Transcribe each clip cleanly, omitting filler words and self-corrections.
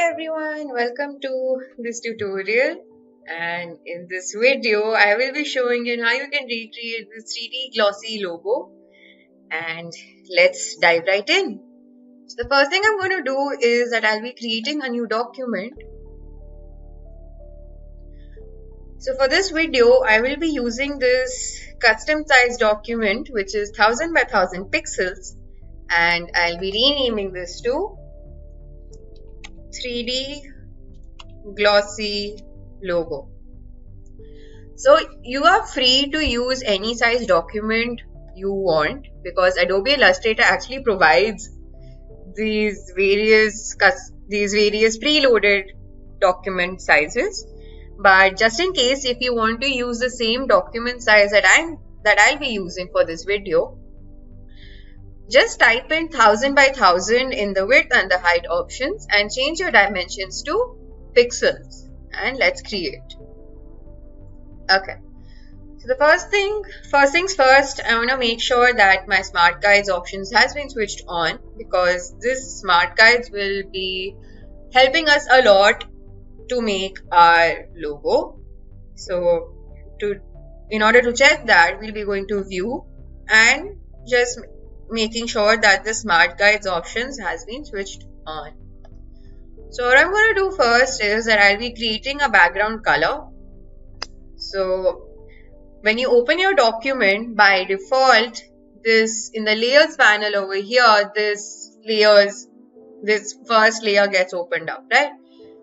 Hi everyone, welcome to this tutorial, and in this video I will be showing you how you can recreate this 3D glossy logo. And let's dive right in. So the first thing I'm going to do is that I'll be creating a new document. So for this video I will be using this custom size document which is 1000 by 1000 pixels, and I'll be renaming this to 3D glossy logo. So you are free to use any size document you want because Adobe Illustrator actually provides these various preloaded document sizes. But just in case if you want to use the same document size that I'll be using for this video, just type in 1000 by 1000 in the width and the height options and change your dimensions to pixels, and let's create. Okay, so the first things first, I want to make sure that my smart guides options has been switched on because this smart guides will be helping us a lot to make our logo. So in order to check that, we'll be going to view and just making sure that the smart guides options has been switched on. So what I'm going to do first is that I'll be creating a background color. So when you open your document, by default, this in the layers panel over here, this first layer gets opened up, right?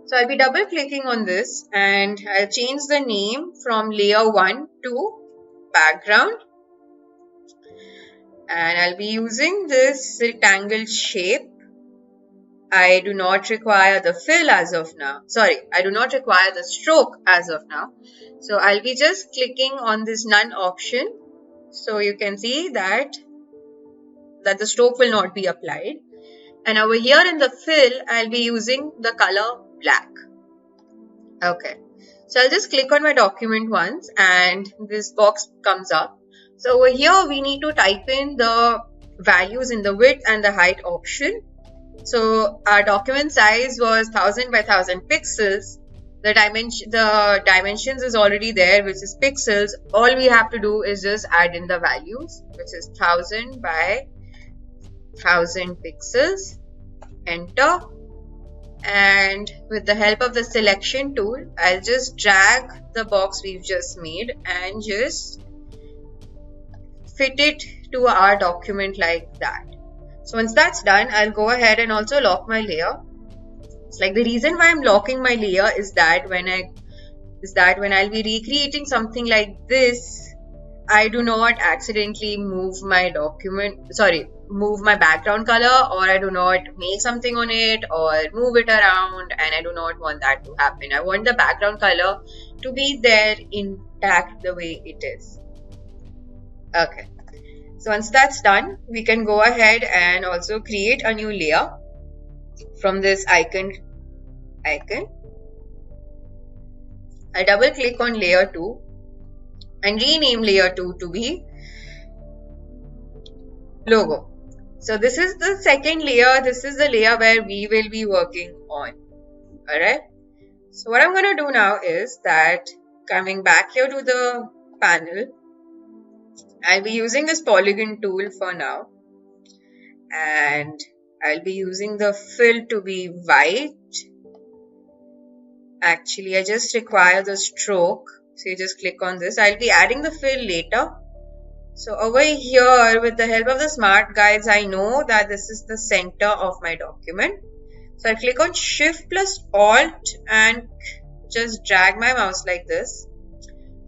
So I'll be double clicking on this and I'll change the name from layer 1 to background. And I'll be using this rectangle shape. I do not require the fill as of now. Sorry, I do not require the stroke as of now. So I'll be just clicking on this none option. So you can see that the stroke will not be applied. And over here in the fill, I'll be using the color black. Okay. So I'll just click on my document once and this box comes up. So over here we need to type in the values in the width and the height option. So our document size was 1000 by 1000 pixels. The dimensions is already there, which is pixels. All we have to do is just add in the values, which is 1000 by 1000 pixels. Enter. And with the help of the selection tool, I'll just drag the box we've just made and just fit it to our document like that. So once that's done, I'll go ahead and also lock my layer. It's like the reason why I'm locking my layer is that when I'll be recreating something like this, I do not accidentally move my background color, or I do not make something on it or move it around, and I do not want that to happen. I want the background color to be there intact the way it is. Okay, so once that's done, we can go ahead and also create a new layer from this icon. I'll double click on layer 2 and rename layer 2 to be logo. So this is the second layer. This is the layer where we will be working on. Alright. So what I'm going to do now is that coming back here to the panel, I'll be using this polygon tool for now, and I'll be using the fill to be white. Actually, I just require the stroke, so you just click on this. I'll be adding the fill later. So over here, with the help of the smart guides, I know that this is the center of my document. So I click on Shift plus Alt and just drag my mouse like this.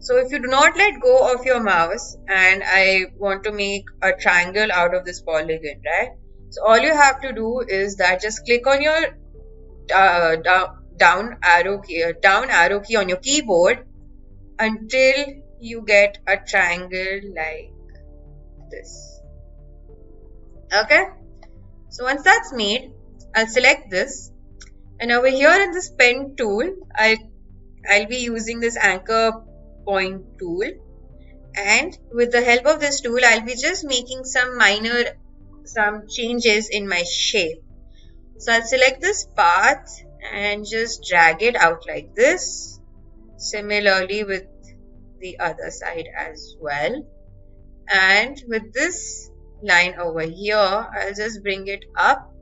So if you do not let go of your mouse and I want to make a triangle out of this polygon, right? So all you have to do is that just click on your down arrow key on your keyboard until you get a triangle like this. Okay. So once that's made, I'll select this, and over here in this pen tool, I'll be using this anchor point tool, and with the help of this tool I'll be just making some changes in my shape. So I'll select this path and just drag it out like this. Similarly with the other side as well. And with this line over here, I'll just bring it up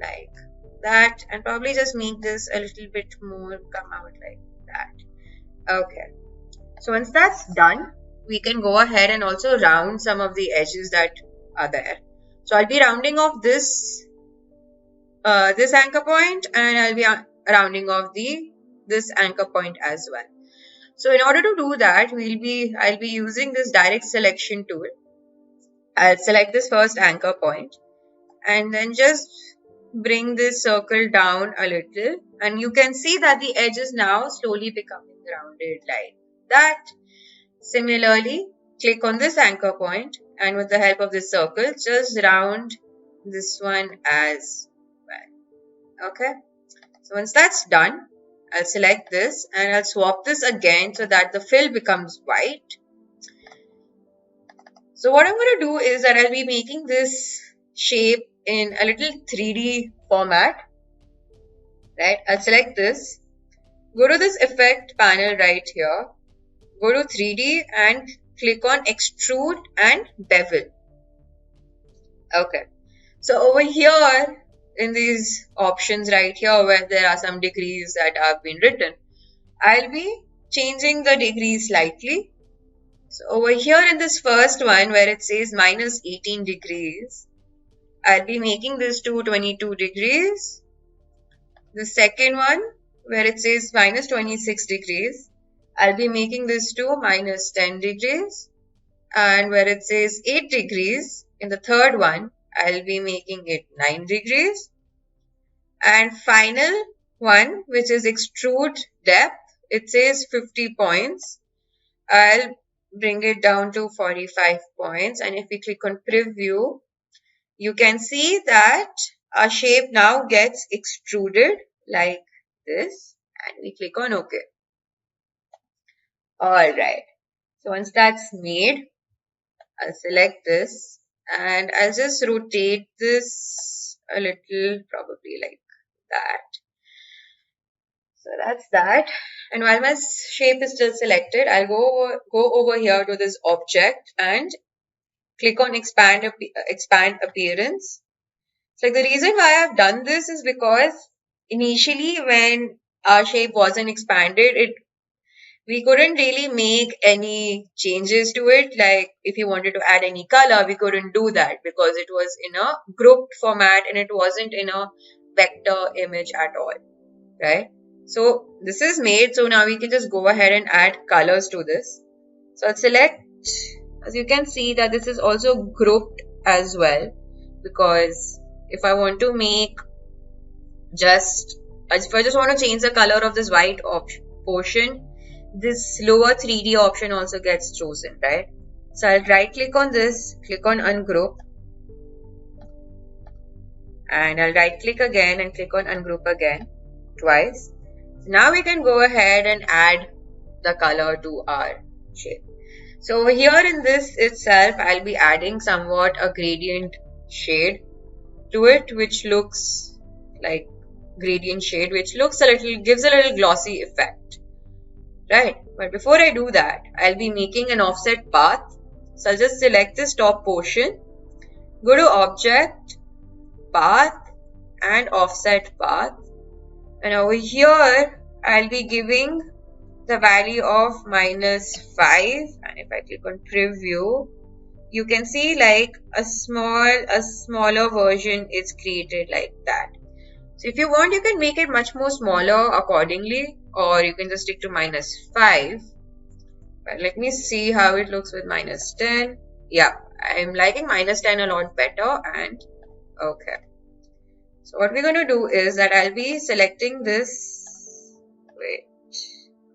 like that and probably just make this a little bit more come out like that. Okay. So once that's done, we can go ahead and also round some of the edges that are there. So I'll be rounding off this anchor point, and I'll be rounding off this anchor point as well. So in order to do that, I'll be using this direct selection tool. I'll select this first anchor point and then just bring this circle down a little, and you can see that the edge is now slowly becoming rounded like that. Similarly, click on this anchor point and with the help of this circle, just round this one as well. Okay. So once that's done, I'll select this and I'll swap this again so that the fill becomes white. So what I'm going to do is that I'll be making this shape in a little 3D format. Right? I'll select this. Go to this effect panel right here. Go to 3D and click on extrude and bevel. Okay. So over here in these options right here where there are some degrees that have been written, I'll be changing the degrees slightly. So over here in this first one where it says minus 18 degrees, I'll be making this to 22 degrees. The second one where it says minus 26 degrees, I'll be making this to minus 10 degrees. And where it says 8 degrees, in the third one, I'll be making it 9 degrees. And final one, which is extrude depth, it says 50 points. I'll bring it down to 45 points. And if we click on preview, you can see that our shape now gets extruded like this. And we click on OK. Alright. So once that's made, I'll select this and I'll just rotate this a little, probably like that. So that's that. And while my shape is still selected, I'll go over here to this object and click on expand appearance. So the reason why I've done this is because initially when our shape wasn't expanded, we couldn't really make any changes to it. Like if you wanted to add any color, we couldn't do that because it was in a grouped format and it wasn't in a vector image at all, right? So this is made. So now we can just go ahead and add colors to this. So I'll select, as you can see that this is also grouped as well, because if I want to make if I just want to change the color of this white portion, this lower 3D option also gets chosen, right? So I'll right click on this, click on ungroup, and I'll right click again and click on ungroup again twice. So now we can go ahead and add the color to our shape. So over here in this itself, I'll be adding somewhat a gradient shade to it, which looks like gradient shade, which looks gives a little glossy effect. Right, but before I do that, I'll be making an offset path. So I'll just select this top portion, go to object, path and offset path. And over here, I'll be giving the value of -5. And if I click on preview, you can see like a smaller version is created like that. So if you want, you can make it much more smaller accordingly, or you can just stick to -5. But let me see how it looks with -10. Yeah, I'm liking -10 a lot better. And okay. So what we're going to do is that I'll be selecting this. Wait,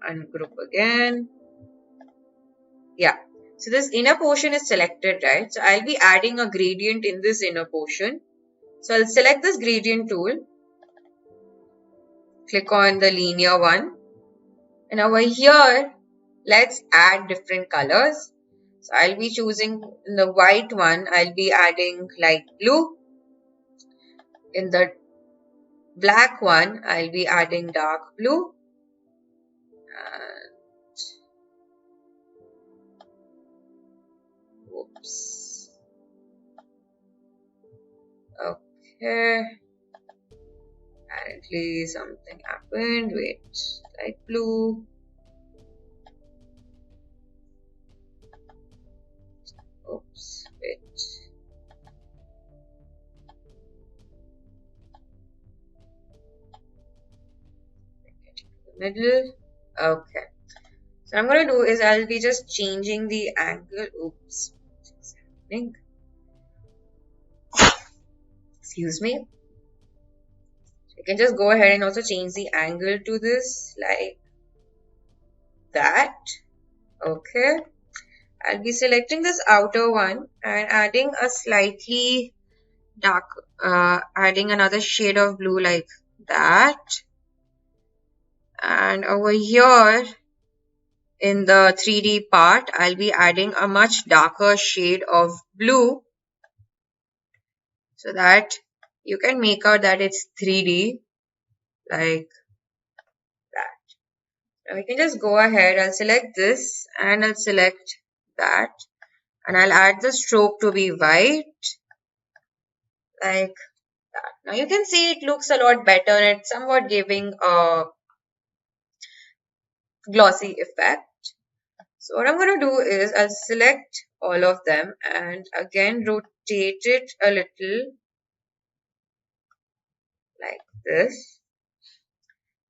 ungroup again. Yeah. So this inner portion is selected, right? So I'll be adding a gradient in this inner portion. So I'll select this gradient tool. Click on the linear one. And over here, let's add different colors. So I'll be choosing the white one. I'll be adding light blue. In the black one, I'll be adding dark blue. And oops. Okay. Apparently something happened. Wait. Light blue. Oops. Wait. Middle. Okay. So I'm going to do is I'll be just changing the angle. Oops. What's happening? Excuse me. So you can just go ahead and also change the angle to this like that. Okay. I'll be selecting this outer one and adding a slightly dark, adding another shade of blue like that. And over here in the 3D part, I'll be adding a much darker shade of blue so that you can make out that it's 3D like that. Now we can just go ahead, I'll select this and I'll select that and I'll add the stroke to be white like that. Now you can see it looks a lot better and it's somewhat giving a glossy effect. So what I'm going to do is I'll select all of them and again rotate it a little like this.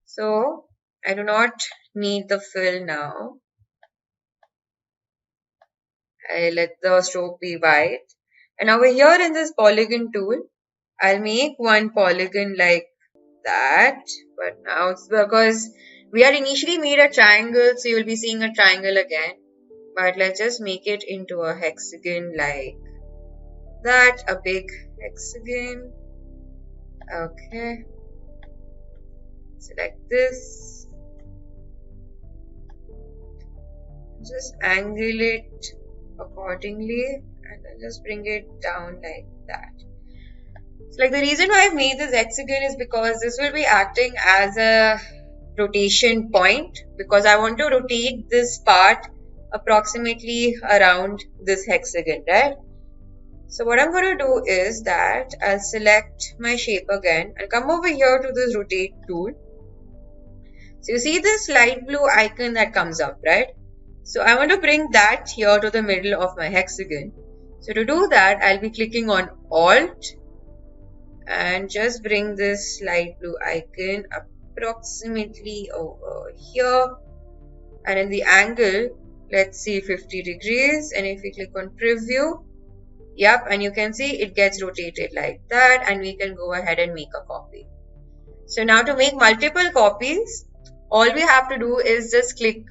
So I do not need the fill now. I let the stroke be white. And over here in this polygon tool, I'll make one polygon like that. But now it's because we had initially made a triangle, so you'll be seeing a triangle again. But let's just make it into a hexagon like that, a big hexagon. Okay. Select this. Just angle it accordingly and then just bring it down like that. So like the reason why I've made this hexagon is because this will be acting as a rotation point because I want to rotate this part approximately around this hexagon, right? So what I'm going to do is that I'll select my shape again and come over here to this rotate tool. So you see this light blue icon that comes up, right? So I want to bring that here to the middle of my hexagon. So to do that, I'll be clicking on Alt and just bring this light blue icon approximately over here. And in the angle, let's see 50 degrees. And if we click on Preview, yep, and you can see it gets rotated like that and we can go ahead and make a copy. So now to make multiple copies, all we have to do is just click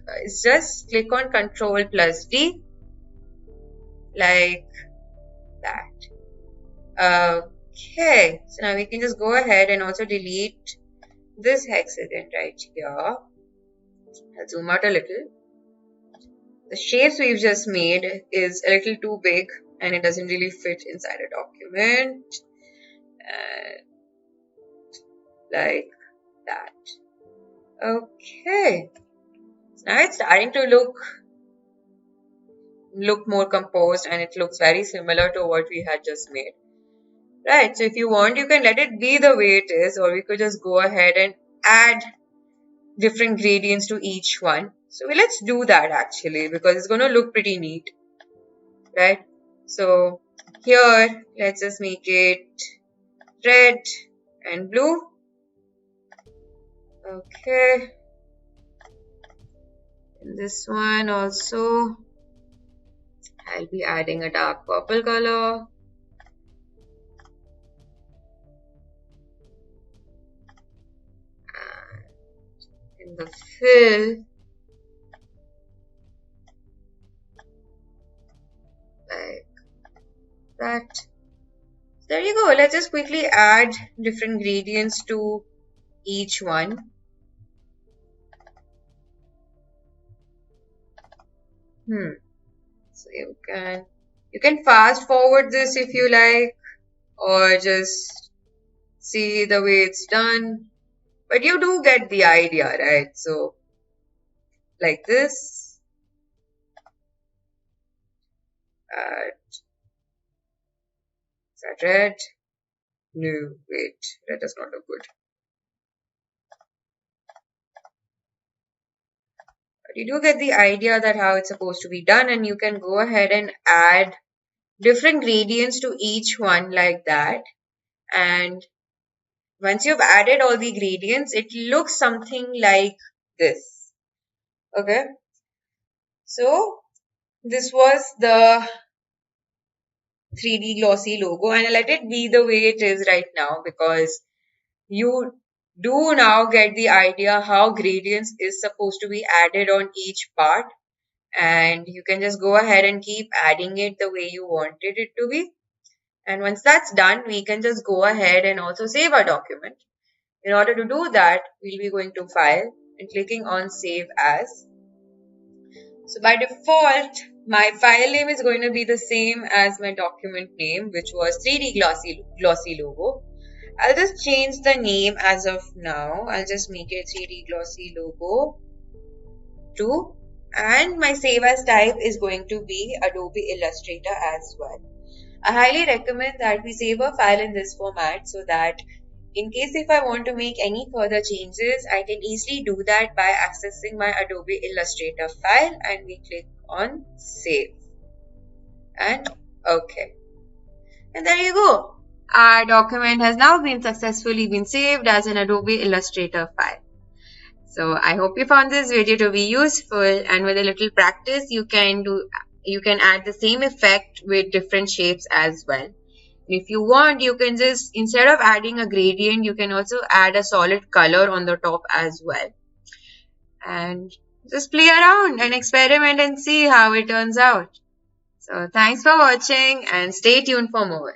on Ctrl plus D like that. Okay, so now we can just go ahead and also delete this hexagon right here. I'll zoom out a little. The shapes we've just made is a little too big and it doesn't really fit inside a document. Like that. Okay. So now it's starting to look more composed and it looks very similar to what we had just made. Right, so if you want, you can let it be the way it is, or we could just go ahead and add different gradients to each one. So let's do that actually because it's going to look pretty neat. Right, so here let's just make it red and blue. Okay. In this one also, I'll be adding a dark purple color. And in the fill, like that. There you go. Let's just quickly add different gradients to each one. So you can fast forward this if you like, or just see the way it's done. But you do get the idea, right? So, like this. Is that red? No, wait, red does not look good. But you do get the idea that how it's supposed to be done, and you can go ahead and add different gradients to each one like that. And once you've added all the gradients, it looks something like this. Okay. So this was the 3D glossy logo, and I let it be the way it is right now because you do now get the idea how gradients is supposed to be added on each part, and you can just go ahead and keep adding it the way you wanted it to be. And once that's done, we can just go ahead and also save our document. In order to do that, we'll be going to File and clicking on Save As. So by default, my file name is going to be the same as my document name, which was 3D Glossy Logo. I'll just change the name as of now. I'll just make it 3D Glossy Logo 2. And my save as type is going to be Adobe Illustrator as well. I highly recommend that we save a file in this format so that in case if I want to make any further changes, I can easily do that by accessing my Adobe Illustrator file, and we click on Save. And OK. And there you go. Our document has now been successfully saved as an Adobe Illustrator file. So I hope you found this video to be useful, and with a little practice, you can add the same effect with different shapes as well. If you want, you can just, instead of adding a gradient, you can also add a solid color on the top as well. And just play around and experiment and see how it turns out. So thanks for watching and stay tuned for more.